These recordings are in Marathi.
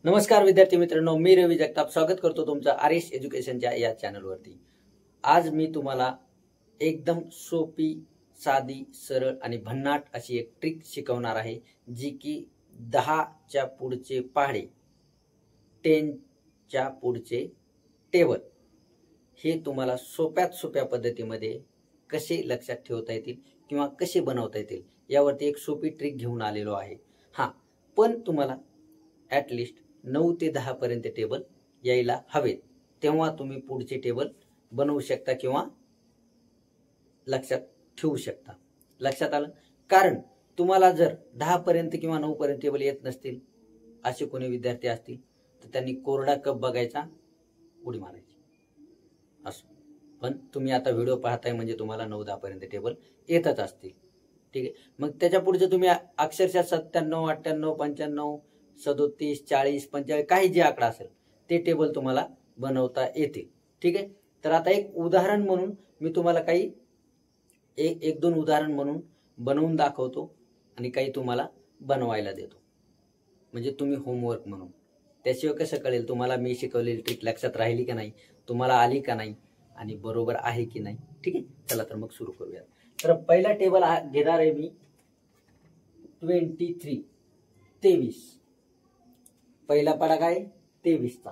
नमस्कार विद्यार्थी मित्रांनो, मी रवी जगताप स्वागत करतो तुमचं आरएस एज्युकेशनच्या या चॅनलवरती। आज मी तुम्हाला एकदम सोपी, साधी, सरळ आणि भन्नाट अशी एक ट्रिक शिकवणार आहे, जी की 10च्या पुढचे पहाडे, 10च्या पुढचे टेबल हे तुम्हाला सोप्यात सोप्या पद्धतीमध्ये कसे लक्षात ठेवता येतील किंवा कसे बनवता येतील यावरती एक सोपी ट्रिक घेऊन आलेलो आहे। हां, पण तुम्हाला ॲटलिस्ट 9 ते 10 पर्यंत टेबल यायला हवेत, तेव्हा तुम्ही पुढचे टेबल बनवू शकता किंवा लक्षात ठेवू शकता। लक्षात आलं? कारण तुम्हाला जर 10 पर्यंत किंवा 9 पर्यंत टेबल येत नसतील, असे कोणी विद्यार्थी असतील तर त्यांनी कोरडा कप बघायचा, उडी मारायची असं। पण तुम्ही आता व्हिडिओ पाहताय म्हणजे तुम्हाला 9-10 पर्यंत टेबल येतच असतील, ठीक आहे। मग त्याच्या पुढचे तुम्ही अक्षरशः 97, 98, 95, 37, 40, 45 काही जे आकडा असेल ते टेबल तुम्हाला बनवता येतील, ठीक आहे। तर आता एक उदाहरण म्हणून मी तुम्हाला काही एक दोन उदाहरण म्हणून बनवून दाखवतो आणि काही तुम्हाला बनवायला देतो, म्हणजे तुम्ही होमवर्क म्हणून। त्याशिवाय कसं कळेल तुम्हाला मी शिकवलेली ट्रिक लक्षात राहिली की नाही, तुम्हाला आली का नाही आणि बरोबर आहे की नाही, ठीक आहे। चला तर मग सुरू करूया। तर पहिला टेबल घेणार आहे मी 23 पहिला पाडा काय 23चा।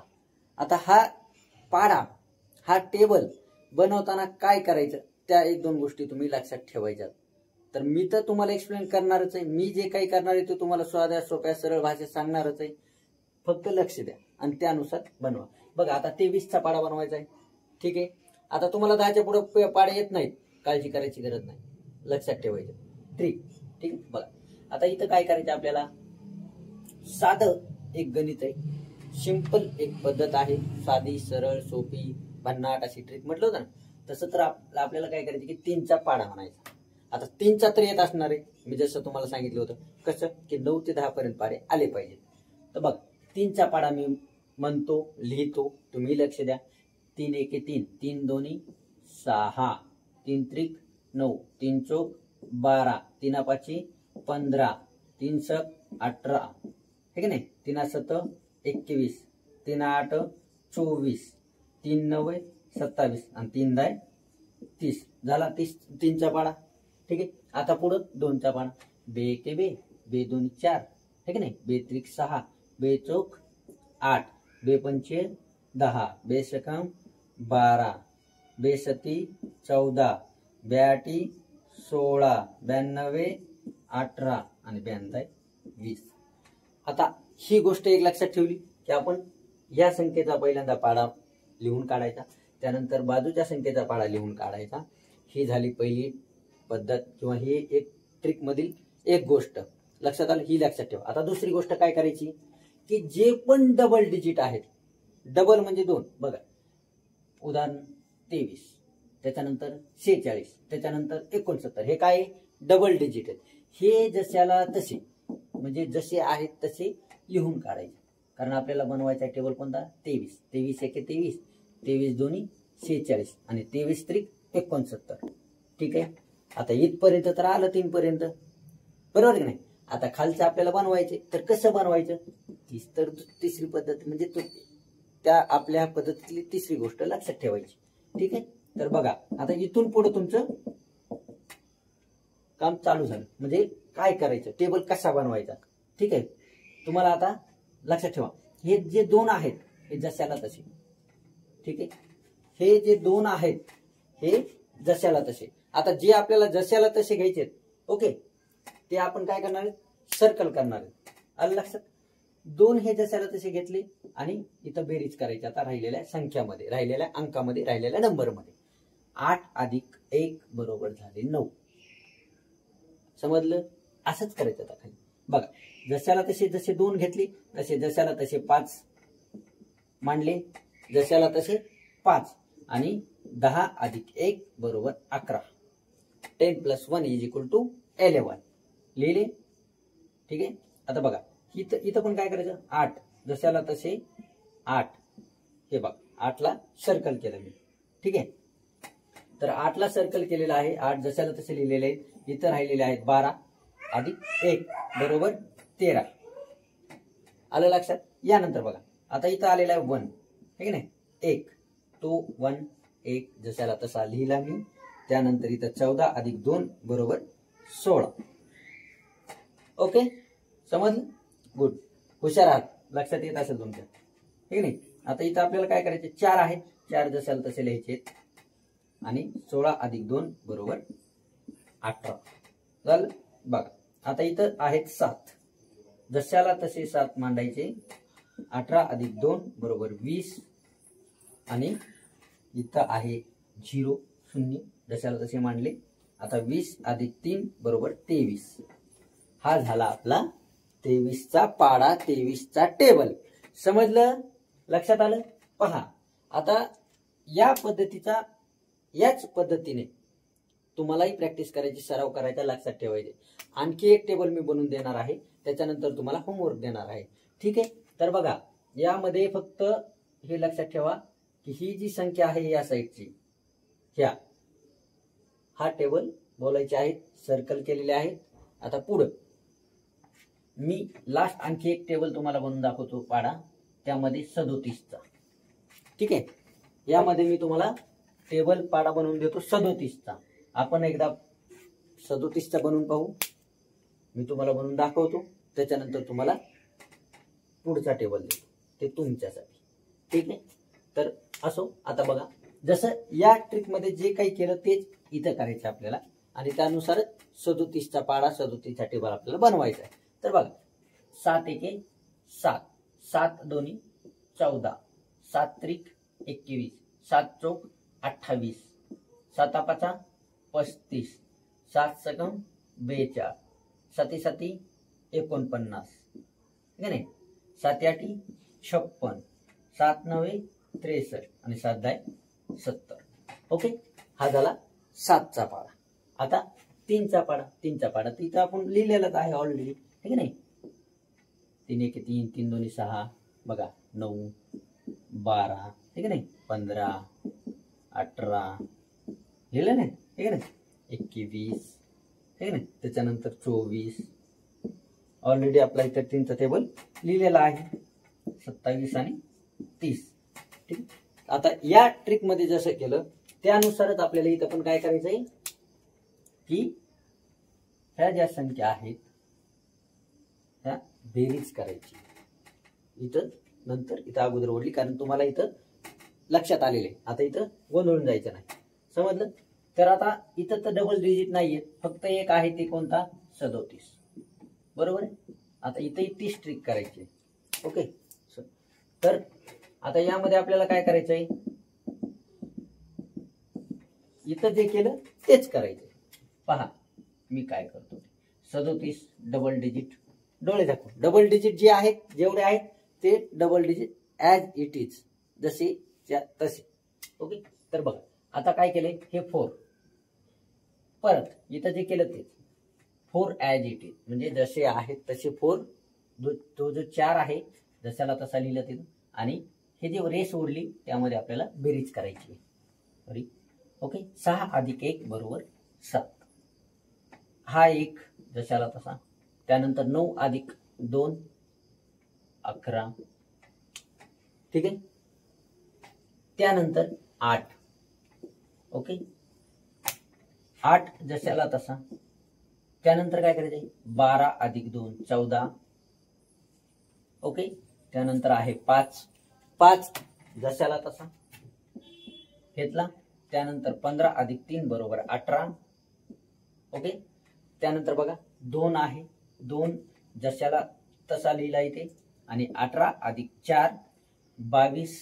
आता हा टेबल बनवताना काय करायचं त्या एक दोन गोष्टी तुम्ही लक्षात ठेवायच्यात। तर मी तर तुम्हाला एक्सप्लेन करणारच आहे, मी जे काही करणार आहे ते तुम्हाला साध्या सोप्या सरळ भाषेत सांगणारच आहे, फक्त लक्ष द्या आणि त्यानुसार बनवा। बघा आता 23चा पाडा बनवायचा आहे, ठीक आहे। आता तुम्हाला 10च्या पुढे पाडे येत नाहीत, काळजी करायची गरज नाही, लक्षात ठेवायचं ट्रिक, ठीक आहे। बघा आता इथं काय करायचं आपल्याला, साधं एक गणित आहे, सिंपल एक पद्धत आहे, साधी सरळ सोपी भन्नाट अशी ट्रिक म्हटलं होतं ना, तसं तर आपल्याला काय करायचं की 3चा पाडा म्हणायचा। आता 3चा तर येत असणार आहे, मी जसं तुम्हाला सांगितलं होतं कसं की 9 ते 10 पर्यंत पाडे आले पाहिजे। तर बघ 3चा पाडा मी म्हणतो, लिहितो, तुम्ही लक्ष द्या। 3 एके 3, 3 दोन्ही 6, 3 त्रिक 9, 3 चौक 12, 3 पाची 15, 3 सक 18, ठीक आहे नाही, 3 7 21, 3 8 24, 3 9 27 आणि 3 10 30 झाला 3चा पाडा, ठीक आहे। आता पुढं 2चा पाडा, बे एके बे, बे दोन्ही 4, ठीक आहे नाही, बे त्रिक 6, बे चौक 8, बे पंचे 10, बे सकम 12, बे सती 14, 82 16, 92 18 आणि 92 20। आता ही गोष्ट एक लक्षात ठेवली की आपण या संख्येचा पहिल्यांदा पाडा लिहून काढायचा, त्यानंतर बाजूच्या संख्येचा पाडा लिहून काढायचा। ही झाली पहिली पद्धत किंवा ही एक ट्रिक मधील एक गोष्ट, लक्षात आलं, ही लक्षात ठेवा। आता दुसरी गोष्ट काय करायची की जे पण डबल डिजिट आहेत, डबल म्हणजे 2, बघा उदाहरण 23, त्याच्यानंतर 46, त्याच्यानंतर 69, हे काय डबल डिजिट आहेत, हे जशाला तसे म्हणजे जसे आहेत तसे लिहून काढायचे, कारण आपल्याला बनवायचा टेबल कोणता 23, 23 एके 23, 23 दोन्ही 46 आणि 23 त्रिक 69, ठीक आहे। आता इथपर्यंत तर आलं 3 पर्यंत, बरोबर की नाही। आता खालचं आपल्याला बनवायचे, तर कसं बनवायचं, तिसरी पद्धत म्हणजे त्या आपल्या पद्धतीतली तिसरी गोष्ट लक्षात ठेवायची, ठीक आहे। तर बघा आता इथून पुढे तुमचं काम चालू झालं, म्हणजे काय करायचं, टेबल कसा बनवायचा, ठीक आहे। तुम्हाला आता लक्षात ठेवा, हे जे 2 आहेत हे जशाला तसे, ठीक आहे, हे जे 2 आहेत हे जशाला तसे। आता जे आपल्याला जशाला तसे घ्यायचे, ओके, ते आपण काय करणार आहे, सर्कल करणार आहे, आलं लक्षात। 2 हे जशाला तसे घेतले आणि इथं बेरीज करायची आता राहिलेल्या संख्यामध्ये, राहिलेल्या अंकामध्ये, राहिलेल्या नंबरमध्ये। 8 अधिक 1 बरोबर झाले 9, समजलं। असंच करायचं आता खाली बघा, जशाला तसे जसे 2 घेतले तसे जशाला तसे 5 मांडले, जशाला तसे 5 आणि 10 अधिक 1 बरोबर 11, 10 + 1 = 11 लिहिले, ठीक आहे। आता बघा इथं पण काय करायचं, 8 जशाला तसे 8, हे बघा 8ला सर्कल केलं मी, ठीक आहे। तर 8ला सर्कल केलेलं आहे, 8 जशाला तसे लिहिलेले आहेत, इथं राहिलेले आहेत 12 अधिक 1 बरोबर 13, आलं लक्षात। यानंतर बघा आता इथं आलेला आहे 1, ठीक आहे ना, 1, तो 1 1 जशाला तसा लिहिला मी. त्यानंतर इथं 14 अधिक 2 बरोबर 16. ओके, समजलं? गुड, हुशार आहात, लक्षात येत असेल तुमच्या, ठीक आहे. आता इथं आपल्याला काय करायचे, 4 आहेत, 4 जशाला तसे लिहायचे आणि 16 अधिक 2 बरोबर 18 झालं. बघा आता इथं आहेत 7, जशाला तसे 7 मांडायचे. 18 अधिक 2 बरोबर 20 आणि इथं आहे 0 0 जशाला तसे मांडले. आता 20 अधिक 3 बरोबर 23. हा झाला आपला 23चा पाडा, 23चा टेबल. समजलं, लक्षात आलं? पहा आता याच पद्धतीने तुम्हालाही प्रॅक्टिस करायची, सराव करायचा, लक्षात ठेवायचे. आणखी एक टेबल मी बनवून देणार आहे, त्याच्यानंतर तुम्हाला होमवर्क देणार आहे, ठीक आहे. तर बघा यामध्ये फक्त हे लक्षात ठेवा की ही जी संख्या आहे या साईडची, हा टेबल बोलायचे आहेत, सर्कल केलेले आहेत. आता पुढं मी लास्ट आणखी एक टेबल तुम्हाला बनवून दाखवतो पाडा, त्यामध्ये 37चा, ठीक आहे. यामध्ये मी तुम्हाला टेबल पाडा बनवून देतो 37चा. आपण एकदा 37चा बनवून पाहू, मी तुम्हाला बनवून दाखवतो, त्याच्यानंतर तुम्हाला पुढचा टेबल देतो, ते तुमच्यासाठी, ठीक आहे. तर असो, आता बघा जसं या ट्रिकमध्ये जे काही केलं तेच इथं करायचं आपल्याला आणि त्यानुसारच 37चा पाडा, 37चा टेबल आपल्याला बनवायचा आहे. तर बघा 7 एके 7, 7 दोन्ही 14, 7 त्रिक 21, 7 चौक 28, 7 पाचा 35, 7 सकम 42, 7 7 49, ठीक आहे नाही, 7 8 56, 7 9 63 आणि 7 10 70. ओके, हा झाला 7चा पाडा. आता 3चा पाडा, 3चा पाडा तिथं आपण लिहिलेलाच आहे ऑलरेडी, ठीक आहे नाही. 3 1 3, 3 2 6, बघा 9 12, ठीक आहे नाही, 15 18 लिहिलं नाही, ठीक आहे ना, 21, ठीक आहे ना, त्याच्यानंतर 24. ऑलरेडी आपला इथं 3चा टेबल लिहिलेला आहे, 27 आणि 30, ठीक. आता या ट्रिक मध्ये जसं केलं त्यानुसारच आपल्याला इथं पण काय करायचं आहे की ह्या ज्या संख्या आहेत त्या बेरीज करायची. इथं नंतर इथं अगोदर ओढली, कारण तुम्हाला इथं लक्षात आलेले, आता इथं गोंधळून जायचं नाही, समजलं? तर आता इथं तर डबल डिजिट नाहीये, फक्त एक आहे, ते कोणता, 37, बरोबर आहे. आता इथं 30 ट्रिक करायची. ओके, तर आता यामध्ये आपल्याला काय करायचं आहे, इथं जे केलं तेच करायचं. पहा मी काय करतो, 37 डबल डिजिट, डोळे दाखव, डबल डिजिट जे आहेत जेवढे आहेत ते double digit as it is, जसे तसे. ओके, तर बघा आता काय केलंय, हे 4, परत इथं जे केलं तेच 4 ॲज इट इज, म्हणजे जसे आहेत तसे 4, तो जो 4 आहे जशाला तसा लिहिलं तिथं, आणि हे जे रेस उरली त्यामध्ये आपल्याला बेरीज करायची. ओके, 6 अधिक 1 बरोबर 7, हा 1 जशाला तसा. त्यानंतर 9 अधिक 2 11, ठीक आहे. त्यानंतर 8, ओके, 8 जशाला तसा. त्यानंतर काय करायचं, 12 अधिक 2 14, ओके. त्यानंतर आहे 5, 5 जशाला तसा घेतला. त्यानंतर 15 अधिक 3 बरोबर 18, ओके. त्यानंतर बघा 2 आहे, 2 जशाला तसा लिहिला इथे, आणि 18 अधिक 4 22,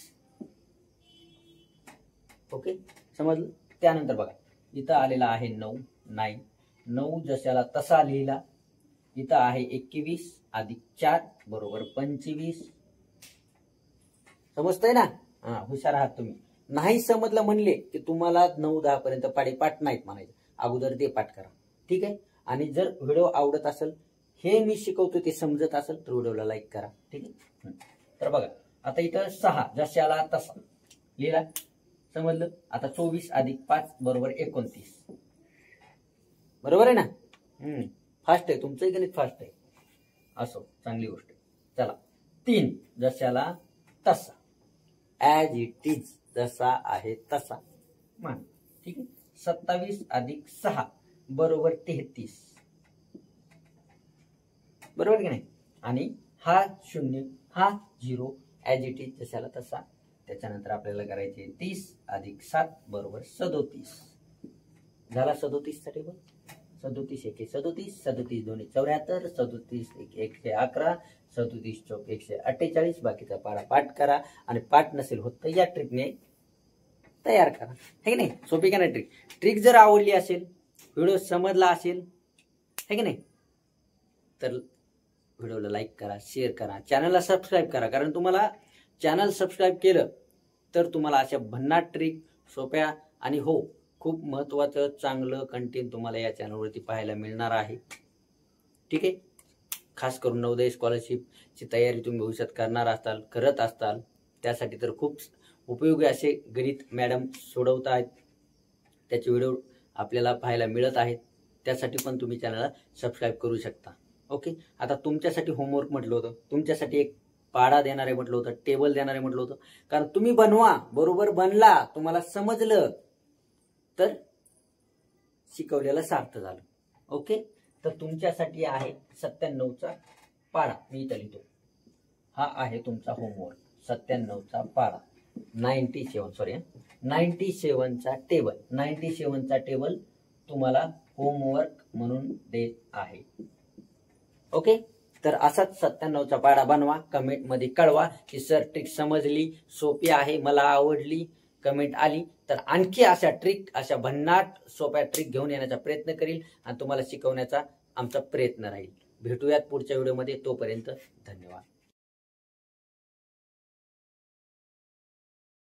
ओके, समजलं? त्यानंतर बघा इथं आलेला आहे 9 9 जशाला तसा लिहिला. इथं आहे 21 अधिक 4 बरोबर 25. समजतंय ना? हा, हुशार आहात तुम्ही. नाही समजलं म्हणले की तुम्हाला 9-10 पर्यंत पाढे पाठ नाहीत म्हणायचं, अगोदर ते पाठ करा, ठीक आहे. आणि जर व्हिडिओ आवडत असेल, हे मी शिकवतो ते समजत असेल, तर व्हिडिओला लाईक करा, ठीक आहे. तर बघा आता इथं 6 जशाला तसा लिहिला, समजलं? आता 24 अधिक 5 बरोबर 29, बरोबर आहे ना? फास्ट आहे तुमचं गणित, फास्ट आहे, असो, चांगली गोष्ट आहे. चला 3 जशाला तसा, ॲज इट इज, जसा आहे तसा मान. ठीक आहे. 27 अधिक 6 बरोबर 33, बरोबर की नाही. आणि हा 0 हा 0 ॲज इट इज, जशाला तसा. त्याच्यानंतर आपल्याला करायचे 30 अधिक 7 बरोबर 37. झाला 37चा टेबल. 37 1 37, 37 2 74, 37 1 111, 37 चौक 148. बाकीचा पाडा पाठ करा आणि पाठ नसेल होत तर या ट्रिकने तयार करा. है की नाही. सोपी का नाही ट्रिक. ट्रिक जर आवडली असेल, व्हिडिओ समजला असेल, है की नाही, तर व्हिडिओला लाईक करा, शेअर करा, चॅनलला सबस्क्राईब करा. कारण तुम्हाला चॅनल सबस्क्राईब केलं तर तुम्हाला अशा भन्नाट ट्रिक सोप्या आणि हो खूप महत्त्वाचं चांगलं कंटेंट तुम्हाला या चॅनलवरती पाहायला मिळणार आहे. ठीक आहे. खास करून नवोदय स्कॉलरशिपची तयारी तुम्ही भविष्यात करत असताल त्यासाठी तर खूप उपयोगी असे गणित मॅडम सोडवत आहेत. त्याचे व्हिडिओ आपल्याला पाहायला मिळत आहेत. त्यासाठी पण तुम्ही चॅनलला सबस्क्राईब करू शकता. ओके. आता तुमच्यासाठी होमवर्क म्हटलं होतं, तुमच्यासाठी एक पाडा देणारे म्हटलं होतं, टेबल देणारे म्हटलं होतं. कारण तुम्ही बनवा, बरोबर बनला, तुम्हाला समजलं तर शिकवलेलं सार्थ झालं. ओके. तर तुमच्यासाठी आहे 97चा पाडा. मी इथं लिहितो. हा आहे तुमचा होमवर्क. 97चा पाडा. 97चा टेबल. 97चा टेबल तुम्हाला होमवर्क म्हणून देत आहे. ओके. तर असाच 97चा पाडा बनवा. कमेंट मध्ये कळवा की सर ट्रिक समजली, सोपी आहे, मला आवडली. कमेंट आली तर आणखी अशा ट्रिक, अशा भन्नाट सोप्या ट्रिक घेऊन येण्याचा प्रयत्न करील आणि तुम्हाला शिकवण्याचा आमचा प्रयत्न राहील. भेटूयात पुढच्या व्हिडिओमध्ये. तोपर्यंत धन्यवाद.